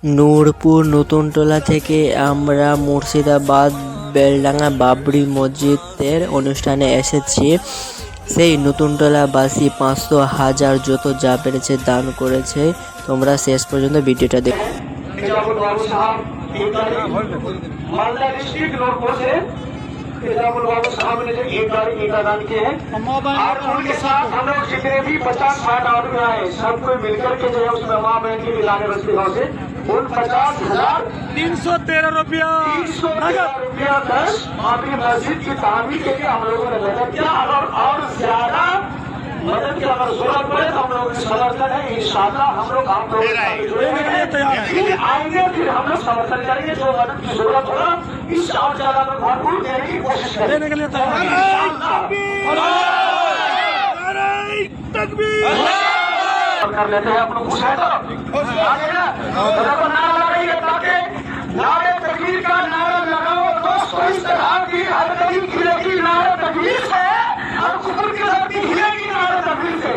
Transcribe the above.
নূরপুর নতুনটোলা থেকে আমরা মুর্শিদাবাদ বেলডাঙ্গা বাবরি মসজিদের অনুষ্ঠানে এসেছি। সেই নতুনটোলাবাসী 500,000 যত যা পেরেছে দান করেছে। তোমরা শেষ পর্যন্ত ভিডিওটা দেখো। मालदा डिस्ट्रिक्ट नूरपुर से इजामुल बाबू साहब ने जो एक गाड़ी ईटा दान किए हैं और उनके साथ हम लोग जितने भी 50-60 आदमी आए सब कोई मिलकर के जो है उसमें माँ बहन की मिलाने बस्ती गाँव से उन 313 रुपया 313 10 बाबरी मस्जिद की तामीर के लिए हम लोगों ने मदद किया और ज्यादा मदद की अगर जरूरत पड़े तो हम लोग समर्थन है इंशाल्लाह हम लोग आप लोग फिर आएंगे फिर हम लोग समर्थन करेंगे जो मदद की जरूरत होगा इस और ज्यादा में भरपूर देने की कोशिश देने के लिए तैयार कर लेते हैं अपने खुश है तो आगे ना नारा लगाइए ताकि नारे तकबीर का नारा लगाओ दोस्तों इस तरह की हर गली खिलेगी नारे तकबीर से और कुफर की धरती खिलेगी नारे तकबीर से